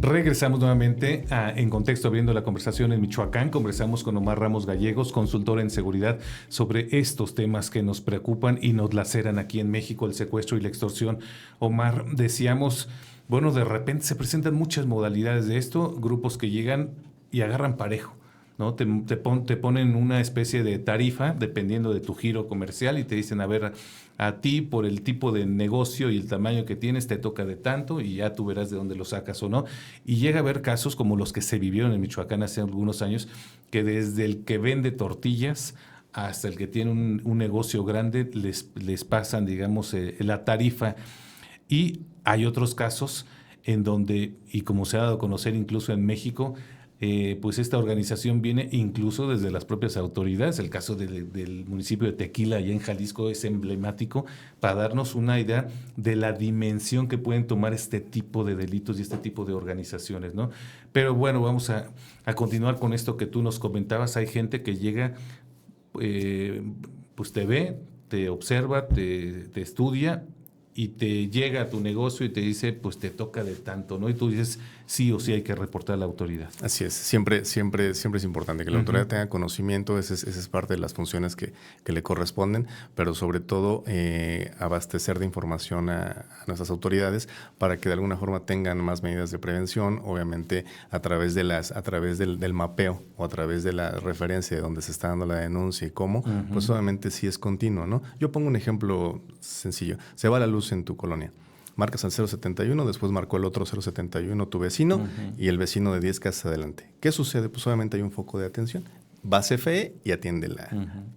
Regresamos nuevamente En Contexto, abriendo la conversación en Michoacán. Conversamos con Omar Ramos Gallegos, consultor en seguridad, sobre estos temas que nos preocupan y nos laceran aquí en México, el secuestro y la extorsión. Omar, decíamos, bueno, de repente se presentan muchas modalidades de esto, grupos que llegan y agarran parejo, ¿no? Te ponen una especie de tarifa dependiendo de tu giro comercial y te dicen, a ver, a ti por el tipo de negocio y el tamaño que tienes te toca de tanto y ya tú verás de dónde lo sacas o no. Y llega a haber casos como los que se vivieron en Michoacán hace algunos años, que desde el que vende tortillas hasta el que tiene un negocio grande les pasan, digamos, la tarifa. Y hay otros casos en donde, y como se ha dado a conocer incluso en México, pues esta organización viene incluso desde las propias autoridades. El caso del municipio de Tequila, allá en Jalisco, es emblemático para darnos una idea de la dimensión que pueden tomar este tipo de delitos y este tipo de organizaciones, ¿no? Pero bueno, vamos a continuar con esto que tú nos comentabas. Hay gente que llega, pues te ve, te observa, te estudia y te llega a tu negocio y te dice, pues te toca de tanto, ¿no? Y tú dices, sí o sí hay que reportar a la autoridad. Así es, siempre es importante que la autoridad tenga conocimiento, esa es parte de las funciones que le corresponden, pero sobre todo abastecer de información a nuestras autoridades para que de alguna forma tengan más medidas de prevención, obviamente a través del mapeo o a través de la referencia de donde se está dando la denuncia y cómo, pues obviamente sí es continuo, ¿no? Yo pongo un ejemplo sencillo, se va la luz en tu colonia. Marcas al 071, después marcó el otro 071 tu vecino y el vecino de 10 casas adelante. ¿Qué sucede? Pues obviamente hay un foco de atención. Va a CFE y atiéndela.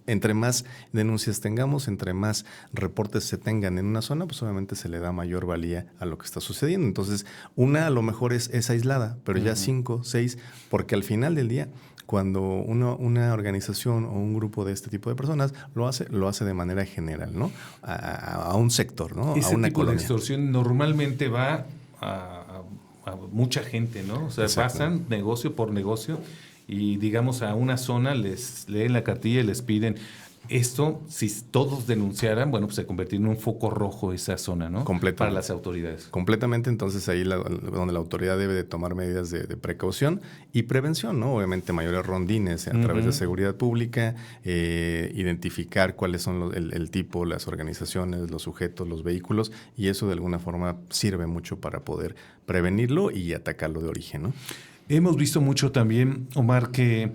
Entre más denuncias tengamos, entre más reportes se tengan en una zona, pues obviamente se le da mayor valía a lo que está sucediendo. Entonces, una a lo mejor es aislada, pero ya 5, 6, porque al final del día, cuando una organización o un grupo de este tipo de personas lo hace de manera general, ¿no? A un sector, ¿no? Ese a una tipo colonia. de extorsión normalmente va a mucha gente, ¿no? O sea, pasan negocio por negocio y, digamos, a una zona les leen la cartilla y les piden. Esto, si todos denunciaran, bueno, pues se convertiría en un foco rojo esa zona, ¿no? Para las autoridades. Completamente, entonces ahí donde la autoridad debe de tomar medidas de precaución y prevención, ¿no? Obviamente mayores rondines a través de seguridad pública, identificar cuáles son el tipo, las organizaciones, los sujetos, los vehículos, y eso de alguna forma sirve mucho para poder prevenirlo y atacarlo de origen, ¿no? Hemos visto mucho también, Omar, que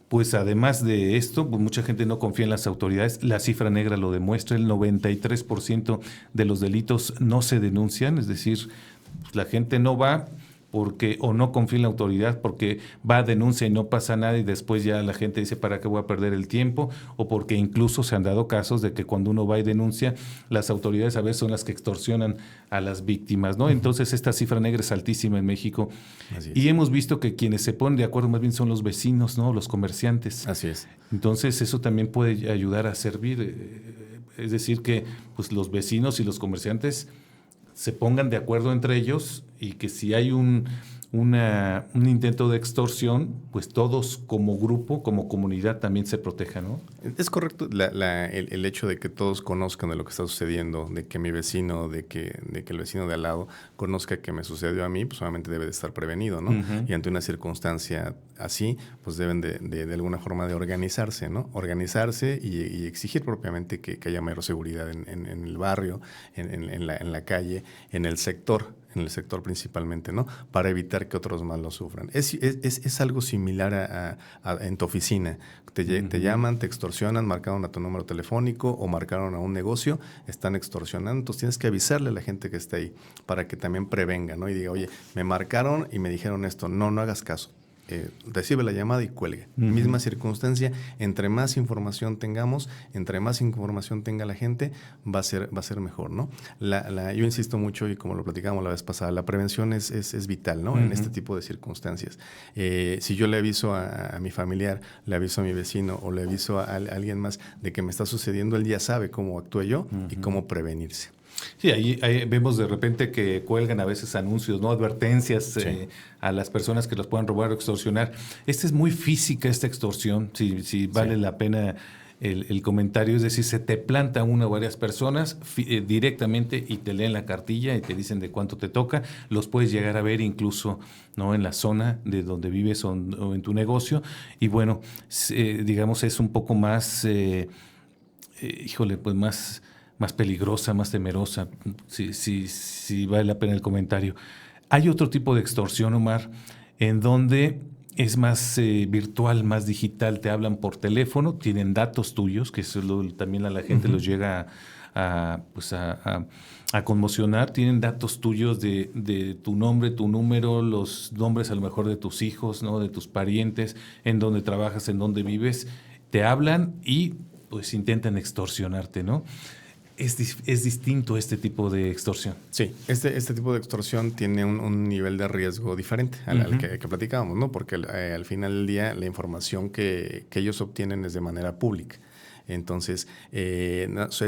pues además de esto, pues mucha gente no confía en las autoridades. La cifra negra lo demuestra, el 93% de los delitos no se denuncian, es decir, pues la gente no va porque o no confía en la autoridad, porque va a denuncia y no pasa nada y después ya la gente dice, ¿para qué voy a perder el tiempo? O porque incluso se han dado casos de que cuando uno va y denuncia, las autoridades a veces son las que extorsionan a las víctimas, ¿no? Entonces esta cifra negra es altísima en México. Y hemos visto que quienes se ponen de acuerdo más bien son los vecinos, ¿no? Los comerciantes. Así es. Entonces eso también puede ayudar a servir. Es decir que pues, los vecinos y los comerciantes se pongan de acuerdo entre ellos y que si hay un intento de extorsión, pues todos como grupo, como comunidad también se protejan, ¿no? Es correcto el hecho de que todos conozcan de lo que está sucediendo, de que mi vecino, de que el vecino de al lado conozca que me sucedió a mí, pues obviamente debe de estar prevenido, ¿no? Y ante una circunstancia así, pues deben de alguna forma de organizarse, ¿no? Organizarse y exigir propiamente que haya mayor seguridad en el barrio, en la calle, en el sector principalmente, ¿no? Para evitar que otros más lo sufran. Es algo similar en tu oficina. Te llaman, te extorsionan, marcaron a tu número telefónico o marcaron a un negocio, están extorsionando. Entonces tienes que avisarle a la gente que está ahí para que también prevenga, ¿no? Y diga, oye, me marcaron y me dijeron esto. No hagas caso. Recibe la llamada y cuelgue. Misma circunstancia, entre más información tengamos, entre más información tenga la gente, va a ser mejor, ¿no? Yo insisto mucho, y como lo platicábamos la vez pasada, la prevención es vital, ¿no? En este tipo de circunstancias. Si yo le aviso a mi familiar, le aviso a mi vecino o le aviso a alguien más de que me está sucediendo, él ya sabe cómo actúe yo y cómo prevenirse. Sí, ahí vemos de repente que cuelgan a veces anuncios, ¿no? Advertencias a las personas que los puedan robar o extorsionar. Esta es muy física, esta extorsión, si vale la pena el comentario, es decir, se te planta una o varias personas directamente y te leen la cartilla y te dicen de cuánto te toca. Los puedes llegar a ver incluso, ¿no?, en la zona de donde vives o en tu negocio. Y bueno, digamos, es un poco más, pues más peligrosa, más temerosa, si vale la pena el comentario. Hay otro tipo de extorsión, Omar, en donde es más virtual, más digital. Te hablan por teléfono, tienen datos tuyos, que eso también a la gente los llega a conmocionar. Tienen datos tuyos de tu nombre, tu número, los nombres a lo mejor de tus hijos, ¿no?, de tus parientes, en dónde trabajas, en dónde vives. Te hablan y pues intentan extorsionarte, ¿no? Es distinto este tipo de extorsión. Sí, este tipo de extorsión tiene un nivel de riesgo diferente al que platicábamos, ¿no? Porque al final del día la información que ellos obtienen es de manera pública. Entonces,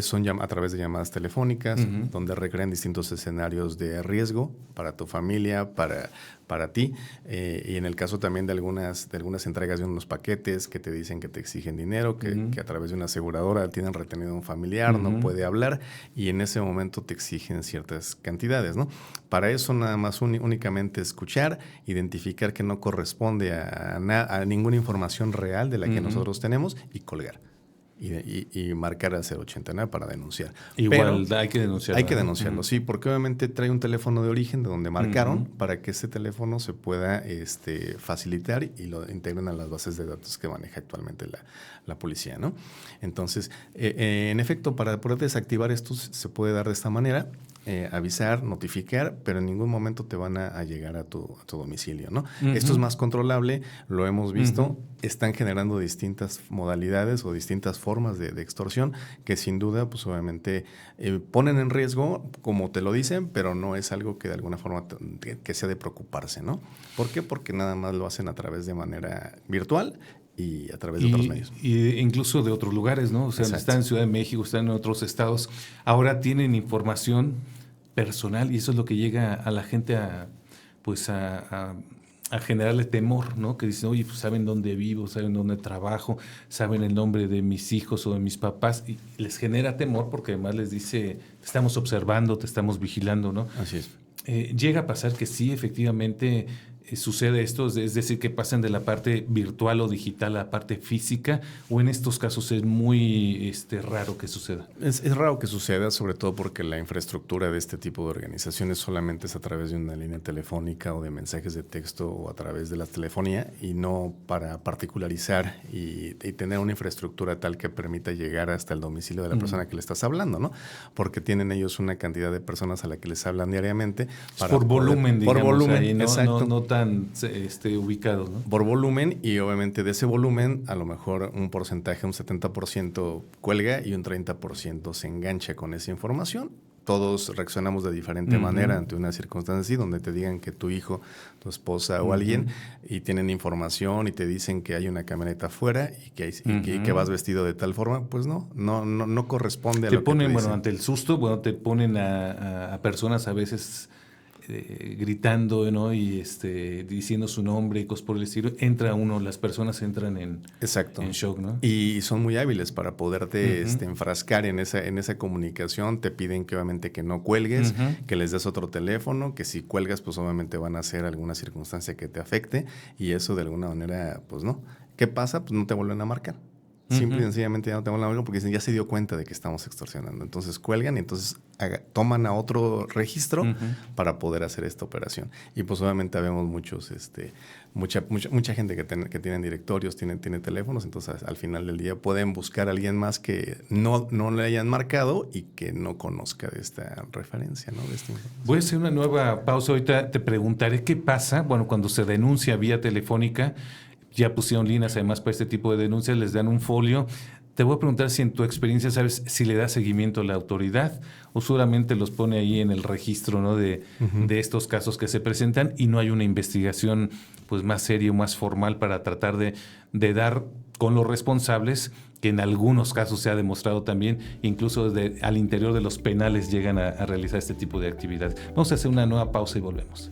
son a través de llamadas telefónicas, donde recrean distintos escenarios de riesgo para tu familia, para ti, y en el caso también de algunas entregas de unos paquetes que te dicen que te exigen dinero, que a través de una aseguradora tienen retenido a un familiar, no puede hablar, y en ese momento te exigen ciertas cantidades, ¿no? Para eso nada más únicamente escuchar, identificar que no corresponde a ninguna información real de la que nosotros tenemos y colgar. Y marcar al 089 para denunciar. Igual pero hay que denunciarlo. Hay que denunciarlo, sí, porque obviamente trae un teléfono de origen de donde marcaron para que ese teléfono se pueda facilitar y lo integren a las bases de datos que maneja actualmente la policía, ¿no? Entonces, en efecto, para poder desactivar esto se puede dar de esta manera. Avisar, notificar, pero en ningún momento te van a llegar a tu domicilio, ¿no? Esto es más controlable, lo hemos visto, están generando distintas modalidades o distintas formas de extorsión que sin duda, pues obviamente ponen en riesgo, como te lo dicen, pero no es algo que de alguna forma que sea de preocuparse, ¿no? ¿Por qué? Porque nada más lo hacen a través de manera virtual y a través de otros medios. Y incluso de otros lugares, ¿no? O sea, están en Ciudad de México, están en otros estados. Ahora tienen información personal y eso es lo que llega a la gente a generarle temor, ¿no? Que dicen, oye, pues saben dónde vivo, saben dónde trabajo, saben el nombre de mis hijos o de mis papás, y les genera temor porque además les dice, te estamos observando, te estamos vigilando, ¿no? Así es. Llega a pasar que sí, efectivamente, sucede esto, es decir, que pasan de la parte virtual o digital a la parte física, o en estos casos es muy raro que suceda. Es raro que suceda, sobre todo porque la infraestructura de este tipo de organizaciones solamente es a través de una línea telefónica o de mensajes de texto o a través de la telefonía y no para particularizar y tener una infraestructura tal que permita llegar hasta el domicilio de la persona que le estás hablando, ¿no? Porque tienen ellos una cantidad de personas a la que les hablan diariamente. Por volumen, digamos. Por volumen, ahí, exacto. No tan ubicados, ¿no? Por volumen, y obviamente de ese volumen a lo mejor un porcentaje, un 70% cuelga y un 30% se engancha con esa información. Todos reaccionamos de diferente manera ante una circunstancia así, donde te digan que tu hijo, tu esposa o alguien y tienen información y te dicen que hay una camioneta afuera y que vas vestido de tal forma, pues no corresponde a lo que te ponen, dicen. ante el susto, te ponen a personas a veces gritando, ¿no? Y diciendo su nombre y cosas por el estilo. Las personas entran en shock, ¿no? Y son muy hábiles para poderte enfrascar en esa comunicación. Te piden que obviamente que no cuelgues, que les des otro teléfono, que si cuelgas, pues obviamente van a hacer alguna circunstancia que te afecte y eso de alguna manera, pues no. ¿Qué pasa? Pues no te vuelven a marcar. Simple y sencillamente ya no te vuelven a marcar porque ya se dio cuenta de que estamos extorsionando. Entonces cuelgan y entonces toman a otro registro para poder hacer esta operación. Y pues obviamente vemos mucha gente que tienen directorios, tiene teléfonos, entonces al final del día pueden buscar a alguien más que no le hayan marcado y que no conozca de esta referencia, ¿no? De esta información. Voy a hacer una nueva pausa. Ahorita te preguntaré qué pasa, cuando se denuncia vía telefónica. Ya pusieron líneas además para este tipo de denuncias, les dan un folio. Te voy a preguntar si en tu experiencia sabes si le da seguimiento a la autoridad o solamente los pone ahí en el registro, ¿no? de estos casos que se presentan y no hay una investigación pues más seria o más formal para tratar de dar con los responsables, que en algunos casos se ha demostrado también, incluso al interior de los penales llegan a realizar este tipo de actividades. Vamos a hacer una nueva pausa y volvemos.